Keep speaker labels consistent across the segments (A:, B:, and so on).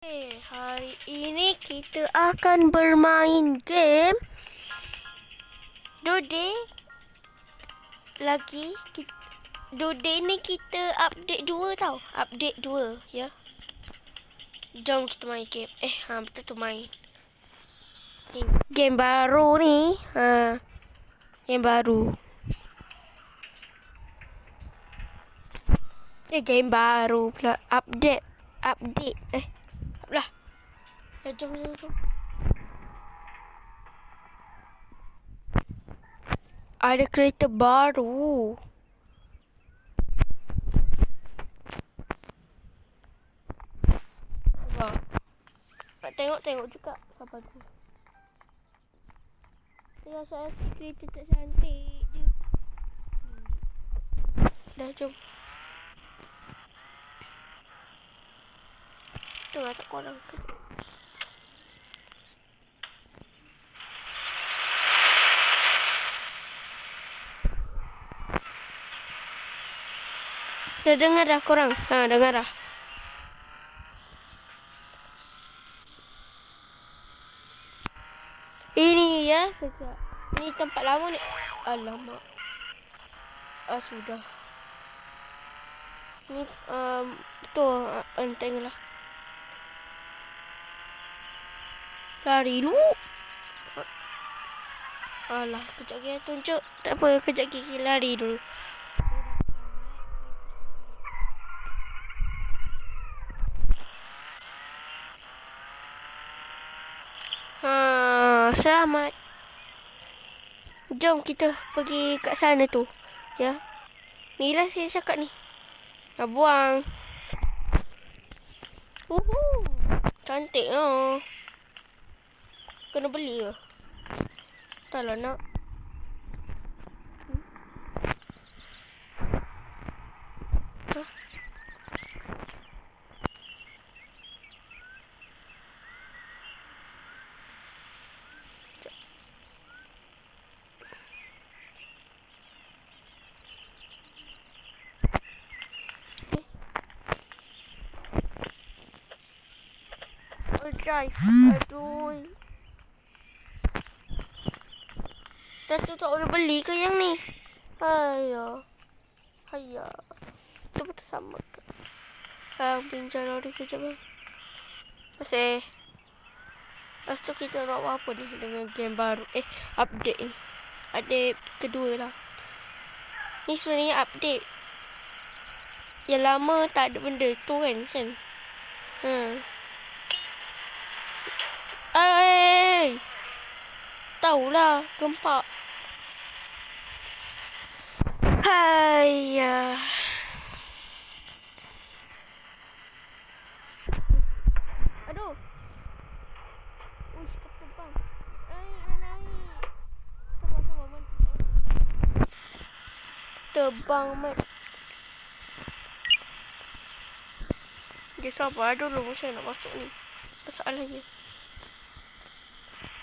A: Hari ini kita akan bermain game Dode lagi. Dode ni kita update 2 tau. Update 2 ya. Jom kita main game. Betul tu main. Game baru ni. Game baru. Game baru pula. Update. Lah. Jom. Ada kereta baru. Nak tengok juga. Sabar tu. Tengok saya kereta tak cantik je. Dah jom. Tengok tak korang ke. Dah dengar dah korang? Dengar dah. Ini ya, kejap. Ini tempat lama ni. Alamak. Sudah. Ni betul enteng lah. Lari lu. Alah, kejap lagi tunjuk. Tak apa, kejap lagi lari dulu. Selamat. Jom kita pergi kat sana tu. Ya. Ni lah saya cakap ni. Dah buang. Cantik lah. Kena beli ke? Tak lah nak. Drive. Aduh. Dah tu tak boleh beli ke yang ni? Hayya. Itu betul sama ke? Pinjam lori kejap bang. Lepas tu kita nak buat apa ni dengan game baru. Update ni. Update kedua lah. Ni sebenarnya update. Yang lama tak ada benda tu kan? Tahulah gempak. Hayya. Aduh. Uish, terbang. Naik. Sabar, man. Terbang, man. Dia sabar dulu macam nak masuk ni. Masalahnya.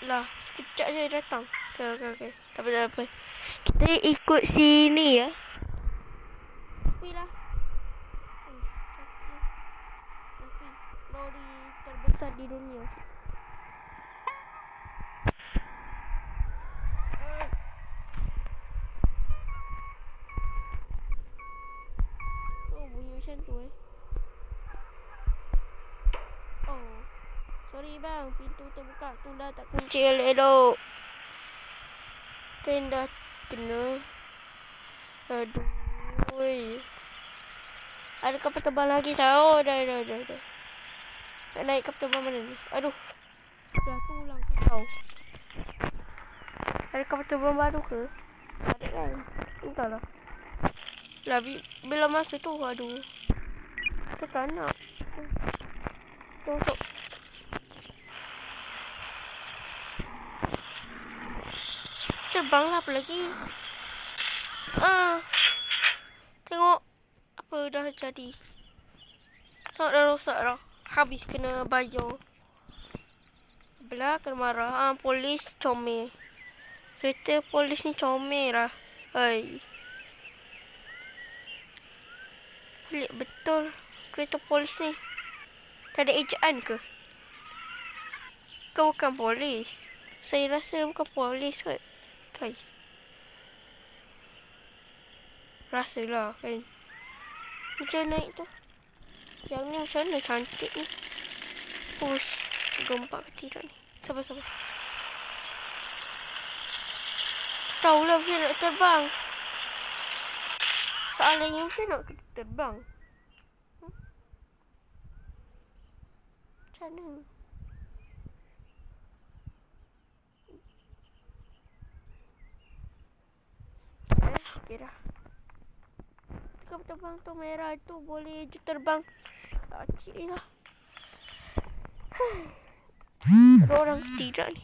A: Lah, sekejap je datang. Okay. Tak apa. Kita ikut sini ya. Pergilah. Lori terbesar di dunia. Bunyi macam tu Sorry bang, pintu terbuka. Tu dah tak kunci elok. Kan dah kena. Aduh. Ada kapal terbang lagi tau. Dah. Nak naik kapal terbang mana ni? Aduh. Dah tu ulang kau. Ada kapal terbang baru ke? Ada kan? Entahlah. Lah bila masa tu aduh. Kita tak nak. Tunggu. Terbanglah apa lagi? Tengok apa dah jadi. Tengok dah rosak dah. Habis kena bayar. Belah kena marah. Polis comel. Kereta polis ni comel lah. Pelik betul kereta polis ni. Tak ada ejaan ke? Kau bukan polis. Saya rasa bukan polis kot, guys. Rasalah kan. Macam naik tu. Yang ni macam mana cantik ni. Ush. Gempak ke tidak ni. Sabar. Tahulah macam nak terbang. Soalannya macam nak terbang. Macam mana? Okay dah. Kau terbang tu merah tu boleh je terbang. Tak cik lah. Ada orang tidak ni.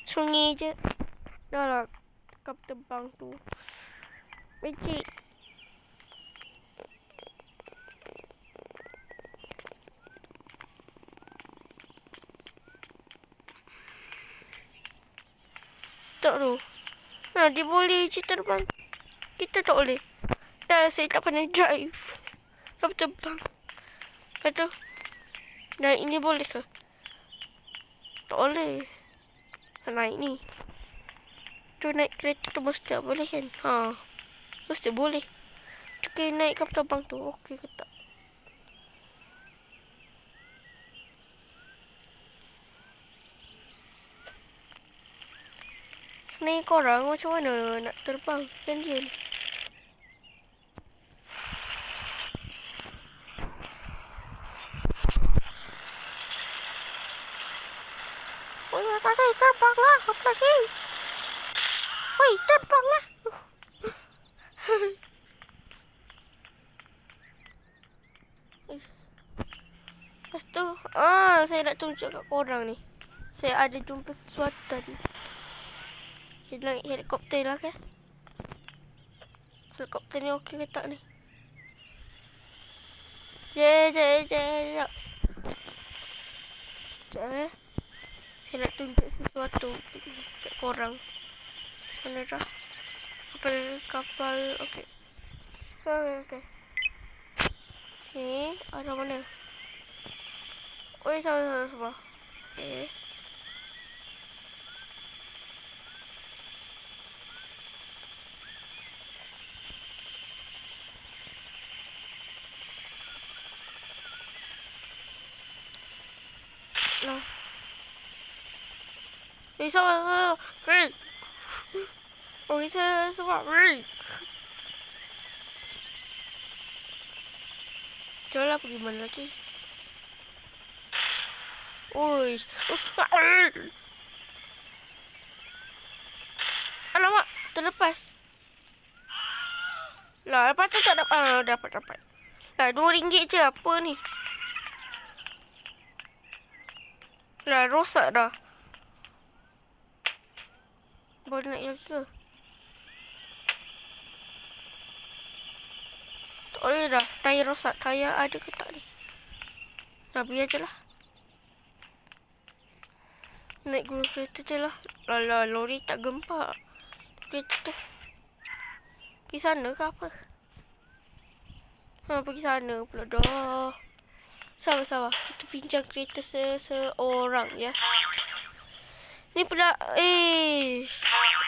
A: Sunyi je. Dah lah. Kau terbang tu. Magic. Tak tu. Nah, dia boleh je terbang. Kita tak boleh. Dah, saya tak pernah drive. Kau terbang. Lepas tu, naik ni boleh ke? Tak boleh. Naik ni. Tu naik kereta tu mesti tak boleh kan? Mesti boleh. Cukai naik kapal terbang tu. Okey ke tak? Sebenarnya korang macam mana nak terbang? Kan dia ni. Oh ya tadi terbang lah. Apa lagi? Woi terbang lah. Lepas tu, saya nak tunjuk kat korang ni. Saya ada jumpa sesuatu tadi. Kita naik helikopter lah kan? Helikopter ni okey ke tak ni? Sekejap. Saya nak tunjuk sesuatu kat korang. Mana dah? Kapal. Okey. Okey. Sini. Arah mana? Oi, sabar. Okey. No. Sabar. Break. Sabar. Break. Jomlah pergi mana lagi? Oi. Alamak, terlepas. Lah, lepas tu tak dapat. Dapat. Lah, RM2 je apa ni? Lah, rosak dah. Boleh naik lagi ke? Tak boleh dah. Tayar rosak. Tayar ada ke tak ni? Dah, biar je lah. Naik guna kereta je lah. Lala, lori tak gempak. Kereta tu. Pergi sana ke apa? Pergi sana pula dah. Sabar. Kita pinjam kereta seorang ya. Ni pula.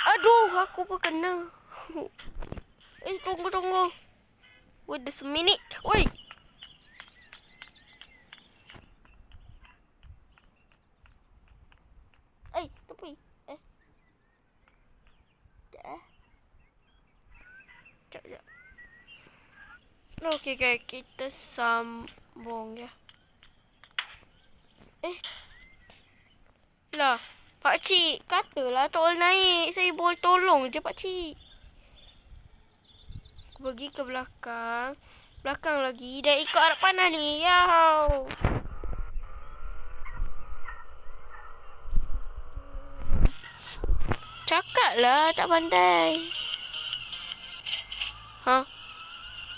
A: Aduh, aku pun kena. Tunggu. Wait just a minute. Wait. Tepi. Sekejap. Okey guys, kita sambung ya. Lah, pakcik katalah tak boleh naik. Saya boleh tolong je pakcik. Aku pergi ke belakang. Belakang lagi. Dan ikut arah panah ni. Yau. Cakaplah tak pandai.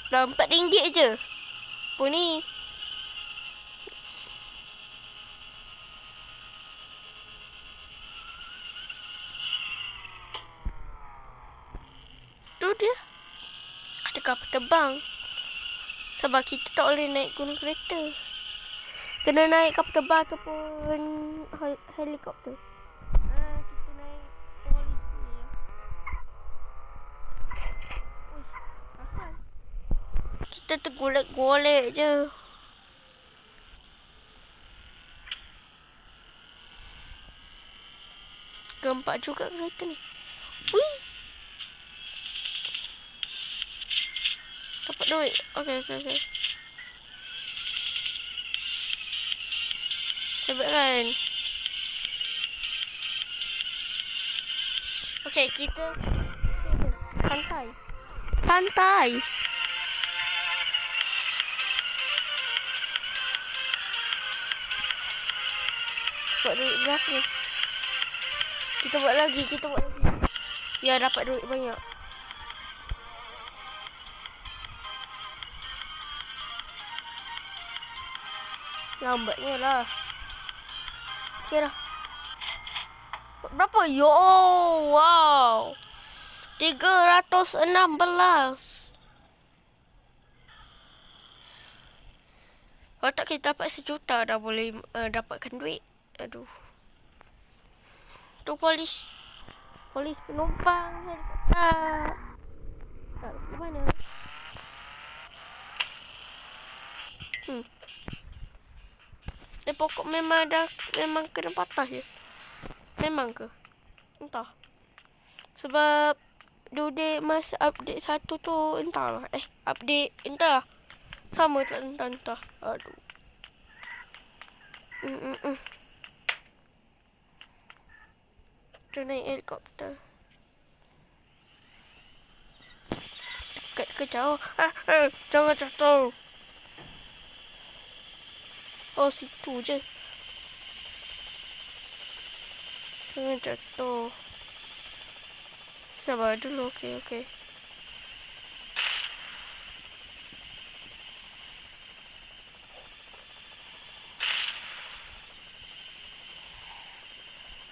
A: Dah RM4 je. Apa ni? Tu dia. Ada kapal terbang. Sebab kita tak boleh naik gunung kereta. Kena naik kapal tebal ataupun helikopter. Kita naik polis ni ya. Uish, asal. Kita tergolek-golek je. Gempak juga kereta ni. Wih. Dapat duit. Okay. Hebat kan? Okay, kita Pantai. Dapat duit berapa ni? Kita buat lagi. Ya, dapat duit banyak. Lambatnya lah. Okay dah. Berapa? Yo, wow. 316. Kalau tak kita dapat 1 juta dah boleh dapatkan duit. Aduh. Tu polis penumpang helikopter. Tak ke mana? Dia pokok memang kena patah je. Memang ke? Entah. Sebab duduk masa update 1 tu entahlah. Update entahlah. Sama tak entah. Aduh. Kita naik helikopter. Dekat ke jauh? Jangan jatuh. Oh, situ je. Jangan jatuh. Sabar dulu. Okay.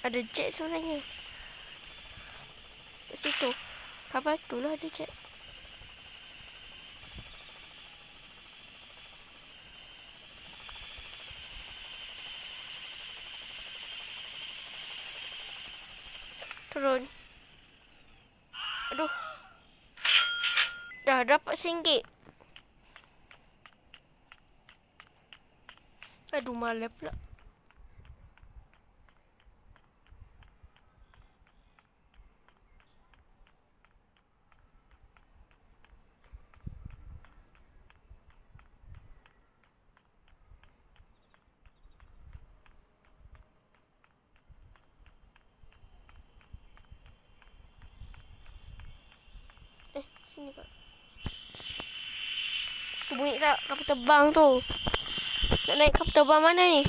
A: Ada jet sebenarnya. Kat situ. Kapal tu lah ada jet. Turun. Aduh. Dah dapat RM1. Aduh, malas pula. Sini kak. Tu bunyi tak kapal terbang tu. Nak naik kapal terbang mana ni?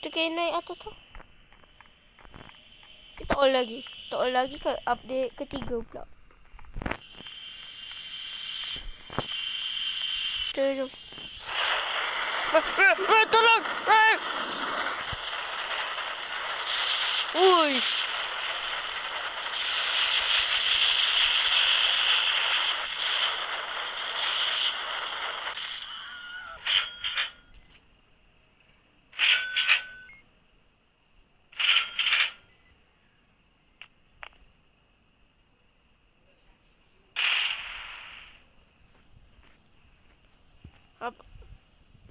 A: Kita kena naik atas tu. Kita all lagi ke update ketiga pula. Jom. Tolong. Uish.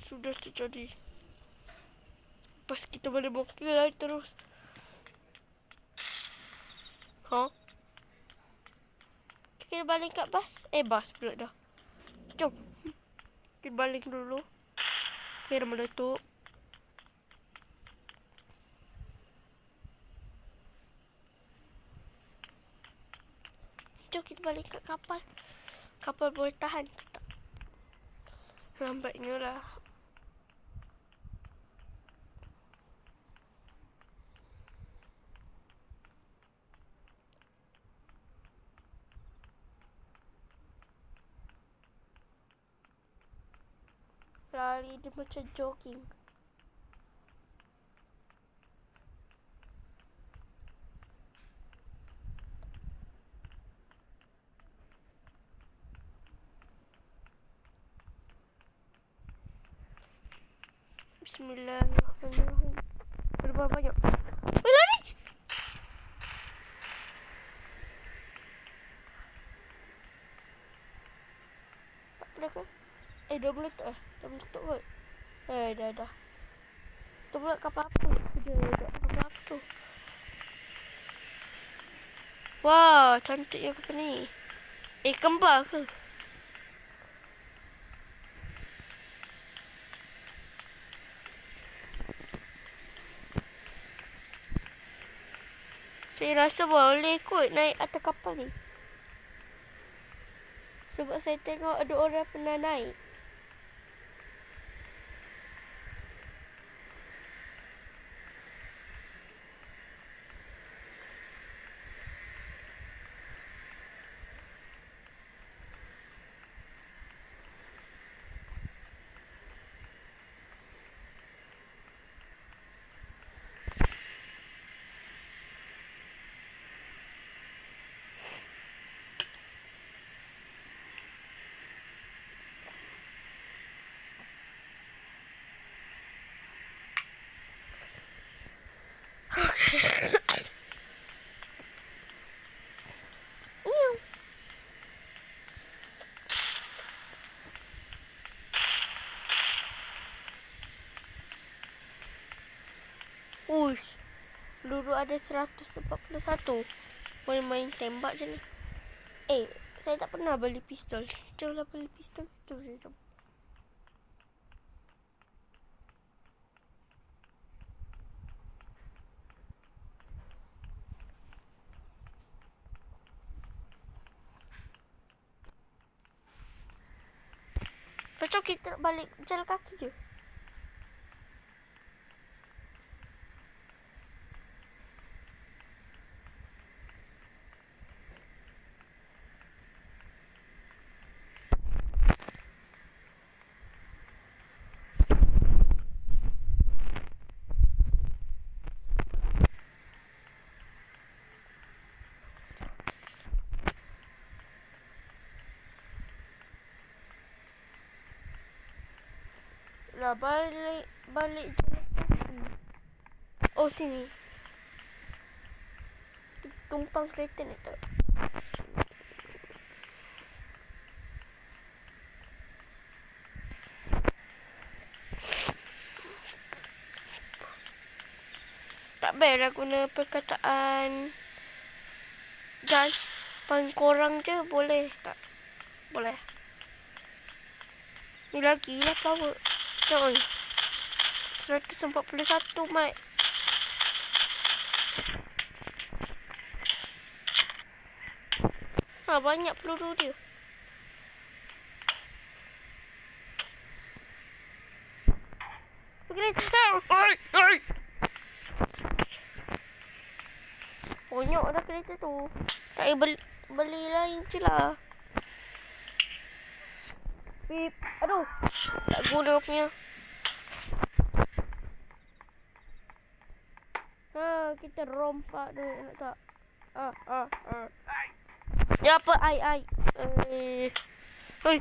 A: Sudah terjadi. Pas kita boleh bokil lagi terus. Kita balik kat bas. Bas pula dah. Jom. Kita balik dulu. Kira meletup. Jom kita balik kat kapal. Kapal boleh tahan kita. Lambatnya lah. Lari dia macam jogging. Bismillahirrahmanirrahim. Berapa banyak? Lari! Tak boleh ke? Dah boleh tak? Dah boleh tak kot? Dah. Tu pula kapal apa? Dah kapal apa tu? Wah, cantiknya kapal ni. Kembar ke? Saya rasa boleh kot naik atas kapal ni. Sebab saya tengok ada orang pernah naik. Uish. Peluru ada 141. Boleh main tembak je ni. Saya tak pernah beli pistol. Jomlah beli pistol. Jom. Macam kita balik jalan kaki je. Lah balik jalan kaki. Oh sini. Tumpang kereta ni tak. Tak payahlah guna perkataan guys. Paling korang je boleh tak? Boleh. Ni lagi lah power. Jangan. 141 mat. Banyak peluru dia. Bonyok dah kereta tu. Tak payah beli lain je lah. Pip. Aduh. Tak guna punya. Kita rompak dia. Nak tak? Ya apa? Ai. Hei.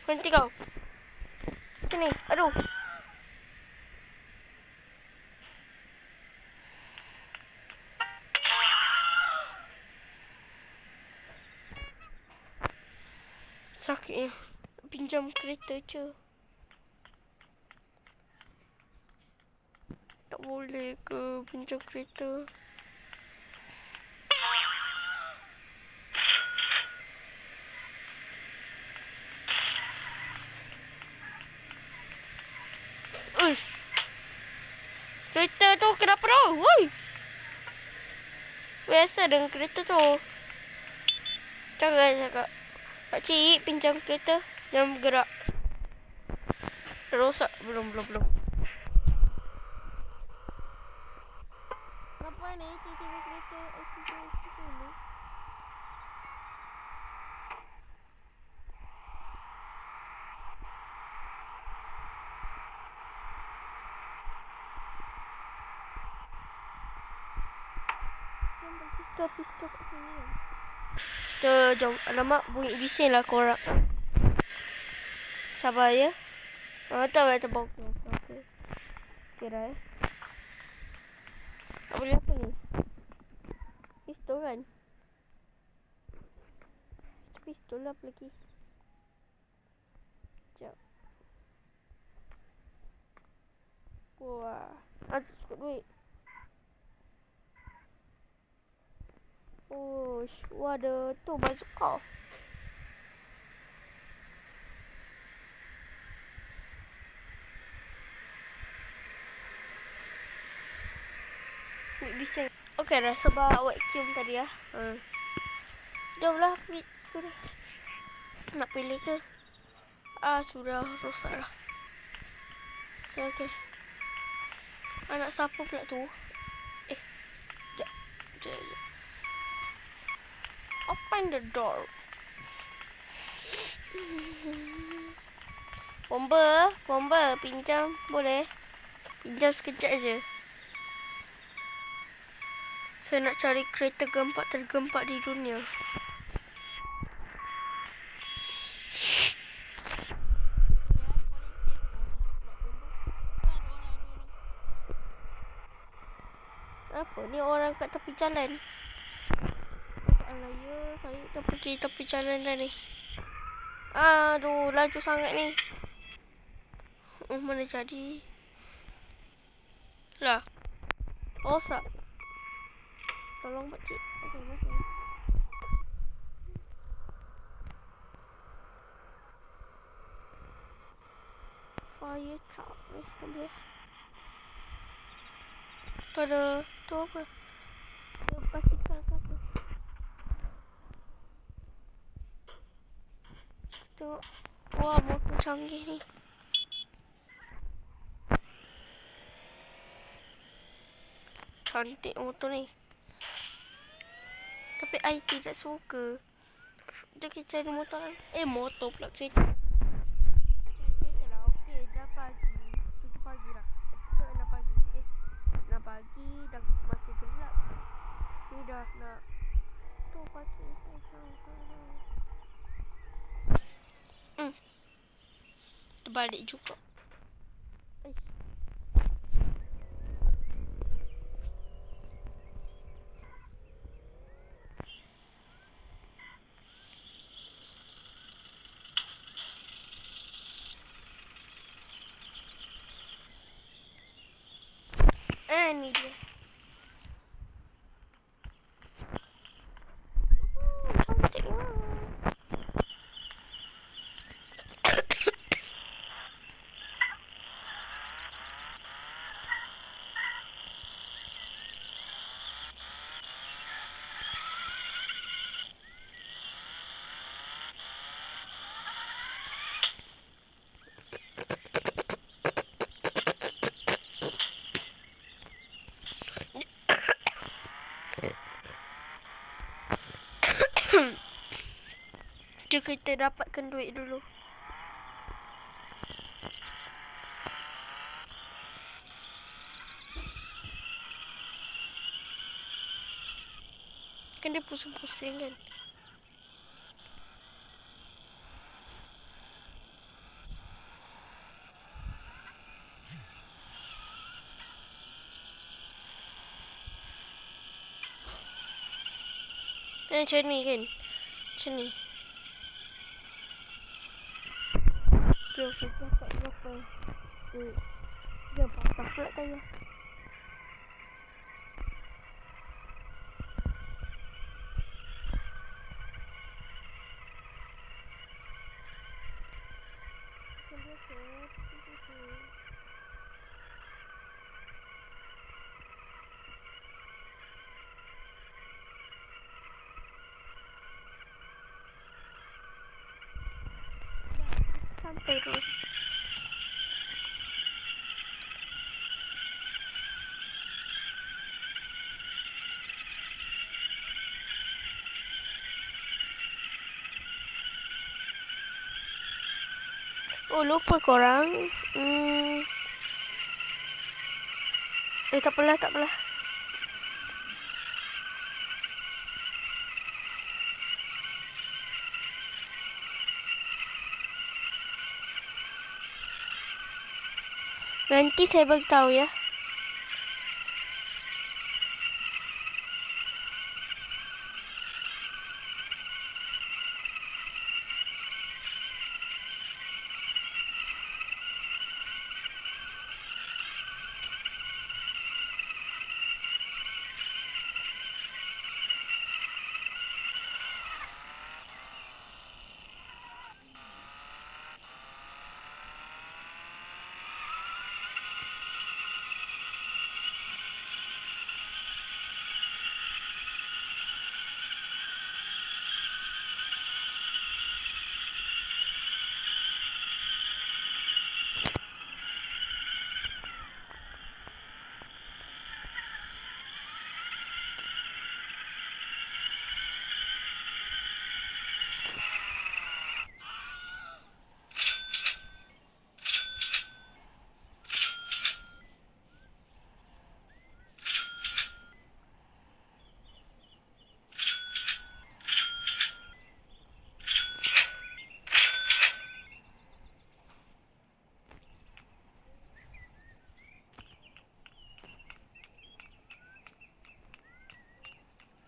A: Berhenti kau. Sini. Aduh. Sakitnya. Pinjam kereta je. Tak boleh ke pinjam kereta? Uish. Kereta tu kenapa tu? Woi. Biasa dengan kereta tu. Jangan cakap. Pakcik pinjam kereta. Jangan bergerak. Rosak. Belum. Kenapa ni? Tiba-tiba kereta SUV ni. Pistol kat sini. Jom. Alamak, bunyi bising lah korang. Sabar ya. Tak payah terbang. Okay. Okay dah Tak boleh apa ni? Pistol kan? Pistol lah apa lagi? Sekejap. Wah, ada cukup duit. Oh, wah ada tu bazooka. Bisa. Okey dah sebab vacuum tadi ya. Jom lah pilih. Nak pilih ke? Sudah rosak lah. Okey. Anak siapa pula tu? Sekejap. Open the door. Bomba, pinjam boleh? Pinjam sekejap je. Saya nak cari kereta tergempak di dunia. Apa ni orang kat tepi jalan? Alah ya, saya dah pergi tepi jalan dah ni. Aduh, laju sangat ni. Mana jadi? Lah. Rosak. Tolong pakcik. Okey, masuk. Fire truck ni, boleh. Tu ada, tu apa? Basikal ke apa? Tu, wah motor canggih ni. Cantik motor ni. Tapi I tidak suka. Jom kita cari motor lah. Motor pula kereta. Cari kereta lah. Okey, dah pagi. 7 pagi dah. 6 pagi. 6 pagi dah masih gelap. Ni dah nak. Tu pagi. Terbalik juga. Ni dia. Cantik lah. Jom kita dapatkan duit dulu. Kan dia pusing-pusing kan. Macam ni kan. Macam ni. Jom kita dapat berapa. Jom patah pula tayar. Macam biasa. Pusing-pusing. Sampai dulu. Oh, lupa korang. Tak apalah. Nanti saya beritahu ya.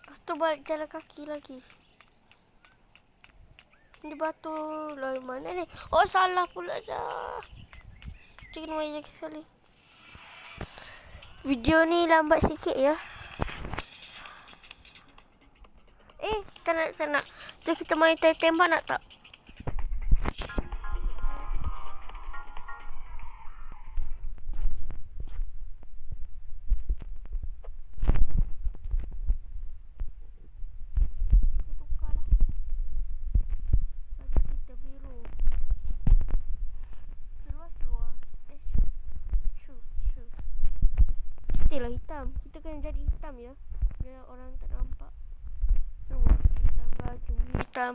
A: Lepas tu balik jalan kaki lagi. Ni batu lah mana ni? Oh salah pula dah. Jangan main lagi sekali. Video ni lambat sikit ya. Tak nak. Jom kita main tembak nak tak? Lah hitam. Kita kena jadi hitam ya. Biar orang tak nampak. Seluar hitam, baju hitam.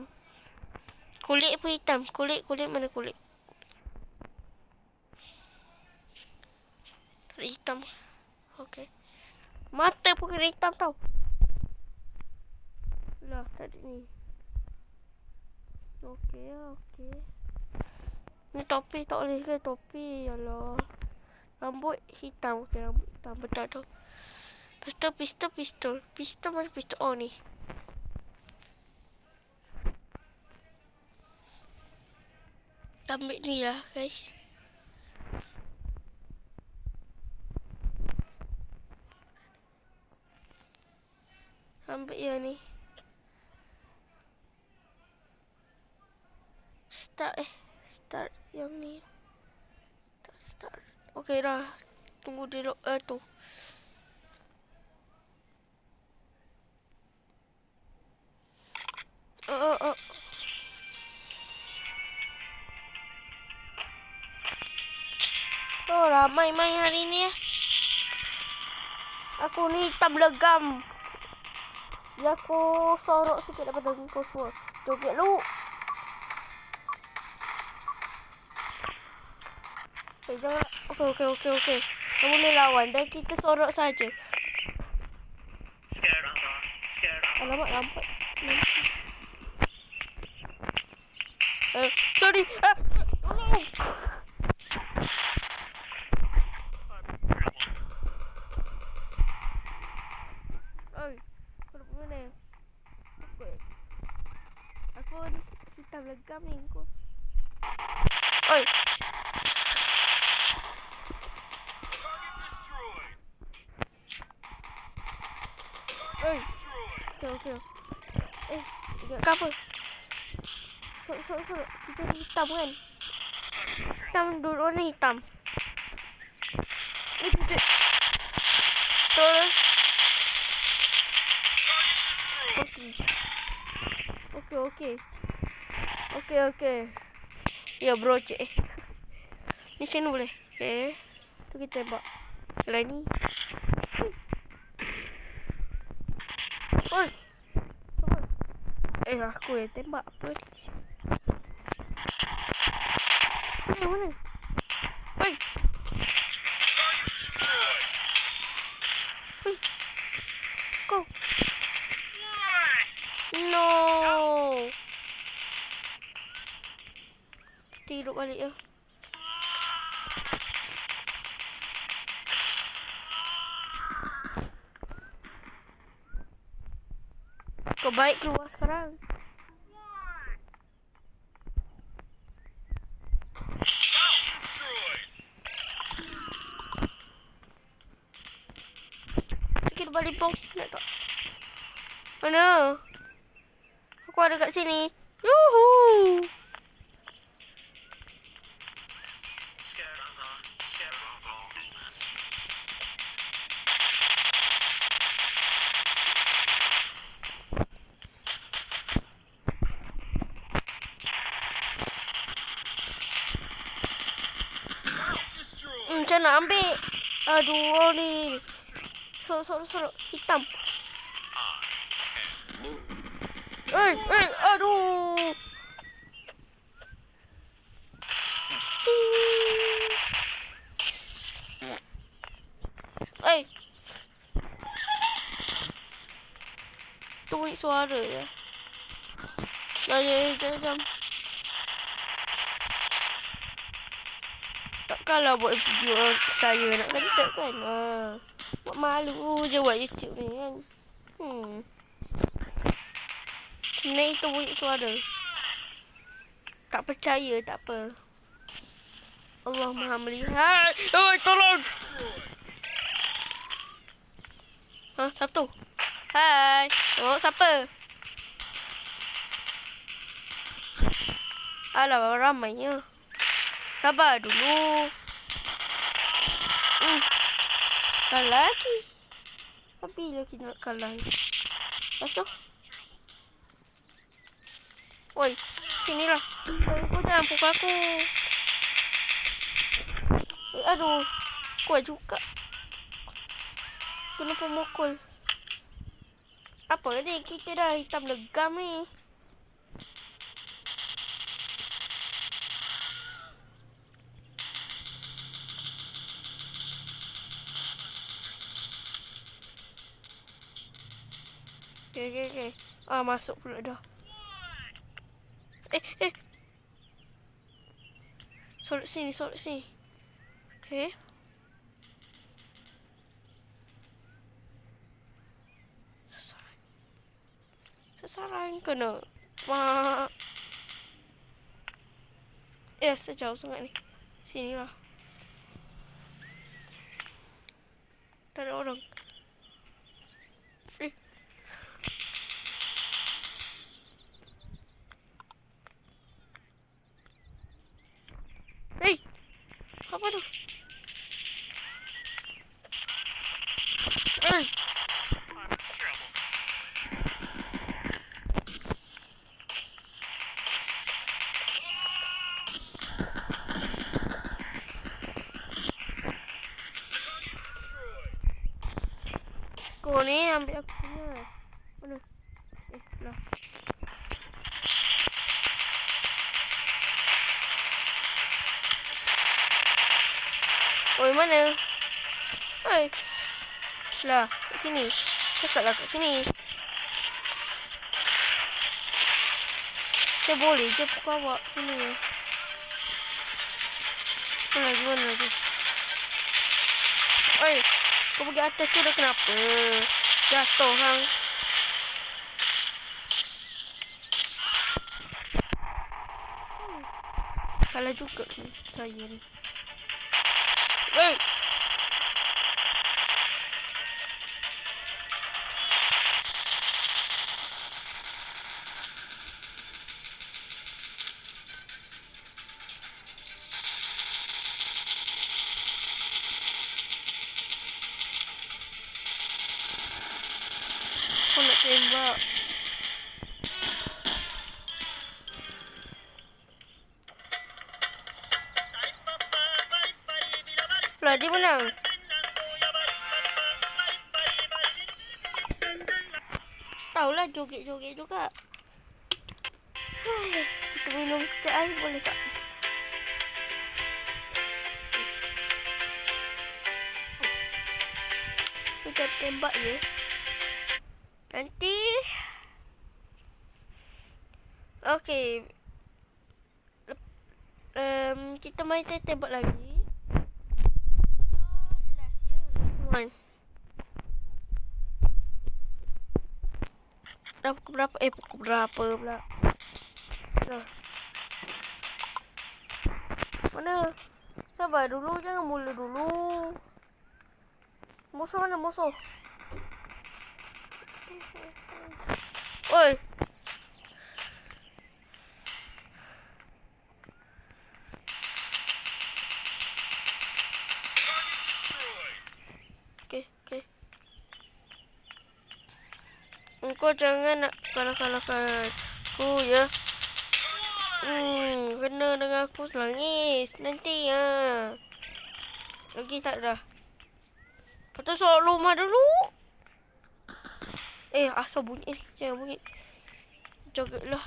A: Kulit pun hitam. Kulit mana kulit? Hitam. Okey. Mata pun kena hitam tau. Lah tadi ni. Okey. Ni topi tak boleh ke? Topi. Yalah. Rambut hitam. Okey, rambut hitam. Betul tu. Pistol. Pistol mana pistol? Oh, ni. Ambil ni lah, guys. Ambil yang ni. Start yang ni. Start. Okey dah. Tunggu dia tu. Oh, ramai main hari ni ya. Aku ni hitam legam. Ya aku sorok sikit daripada kau semua. Joget lu. Jangan. Okey. Kamu boleh lawan dan kita sorok saja. Alamak, lambat. Sorry. Tolong. Mana? Aku hitam legam ni kau. Oi. Okey. Ingat apa? Sorok. Kita ni hitam kan? Hitam, dua warna hitam. Ni kita. Okey. Ya bro, cik. Ni macam mana boleh? Okey. Tu kita tembak. Kalau ni. Oi. Aku yang tembak apa? Mana? Oi. Go. No. Kita hidup balik ya. Kau baik keluar sekarang. Kita balik bom. Nak tak? Mana? Aku ada kat sini. Yuhu. Macam nak ambil. Aduh ni. Sorok. Hitam. Aduh. Tunggu suara je. Jom. Takkanlah buat video saya nak kata kan. Buat malu je buat YouTube ni kan. Sebenarnya itu bunyi suara. Tak percaya, tak apa. Allah Maha melihat. Oi, tolong. Siapa tu? Hai. Siapa? Alah, ramainya. Sabar dulu. Kalah lagi. Tapi lagi nak kalah. Lepas tu. Oi, sinilah. Kau jangan pukul aku. Aduh. Kuat juga. Kenapa mukul? Apa ni? Kita dah hitam legam ni. Okay. Masuk pula dah. Sorot sini. Okay. Sasaran kena. Sejauh sangat ni. Sinilah. Tak ada orang. Apa tu? Kau ni ambil aku punya. Mana? Lah. Oi, mana? Oi. Lah, kat sini. Cakaplah kat sini. Saya boleh je pukul awak sini. Mana lagi? Oi, kau pergi atas tu dah kenapa? Jatuh hang. Kalah juga saya ni. Hey! Aku nak tembak. Lah, dia menang. Taulah joget-joget juga. Kita minum kecap air boleh tak? Kita tembak je. Nanti. Okay. Kita main tembak lagi. Last one. Dah pukul berapa? Pukul berapa pula? Dah. Mana? Sabar dulu, jangan mula dulu. Musuh mana musuh? Oi. Okay. Engkau jangan nak kalah-kalahkan aku ya. Kena dengan aku nangis nanti ya. Lagi tak dah. Kata soal rumah dulu. Asal bunyi ni. Jangan bunyi. Jogetlah.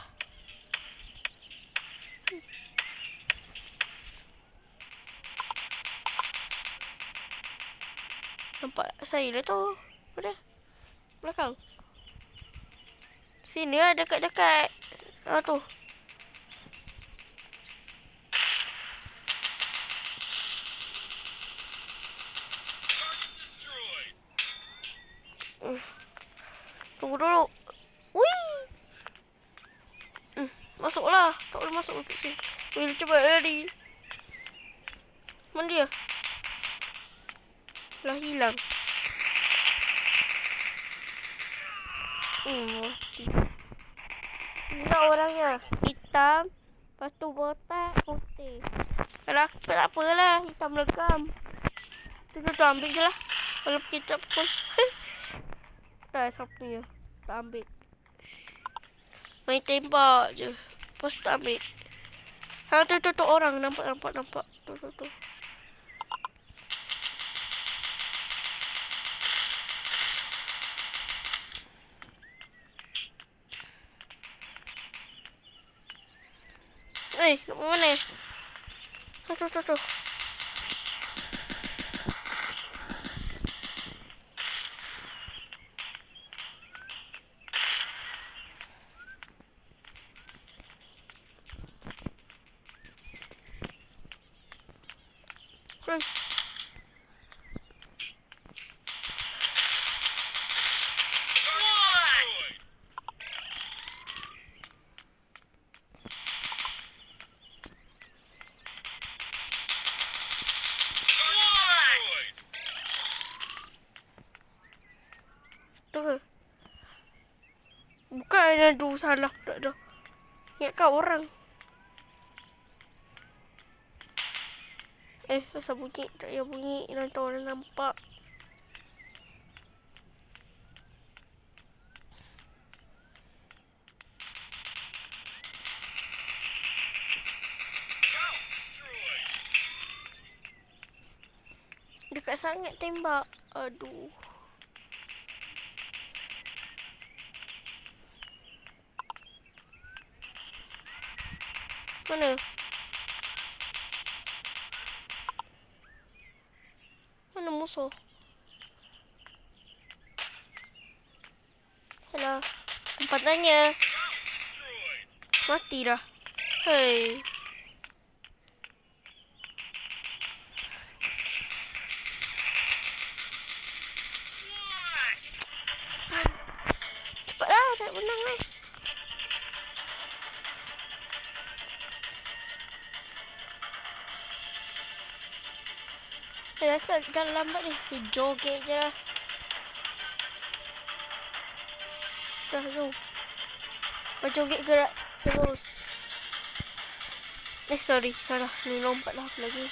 A: Nampak saya lah tu. Mana? Belakang. Sini lah dekat-dekat. Tu. Tunggu dulu. Wih. Masuklah. Tak boleh masuk untuk sini. Will cepat lari. Mana dia? Lah hilang. Mati. Ini orangnya. Hitam. Lepas tu botak putih. Kalau aku tak apalah. Hitam legam. Tu ambil je lah. Kalau kita pun. Tak siapa punya. Tak ambil. Main tembak je. Lepas tu tak ambil. Tu orang. Nampak. Tu. Nak mana? Tu. Bukan aduh salah pula dah. Ingat kau orang. Asal bunyi. Tak payah bunyi. Nanti orang nampak. Dekat sangat tembak. Aduh. Mana? Mana musuh? Hello. Tempatannya. Mati dah. Hei. Cepatlah, tak menang lah. Asal jangan lambat ni. Joget je lah. Dah jom. Berjoget gerak terus. Sorry. Salah. Ni lompat lah aku lagi.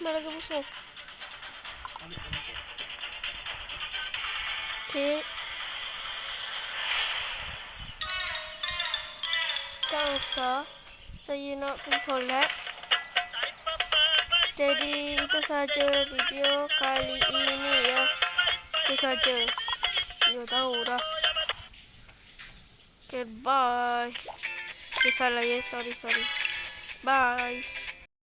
A: Mana lagi musuh? Okay. Tak usah. Saya nak pergi solat. Jadi itu saja video kali ini ya. Itu saja. Ya tahu dah. Okay, bye. Salah ya. Sorry. Bye.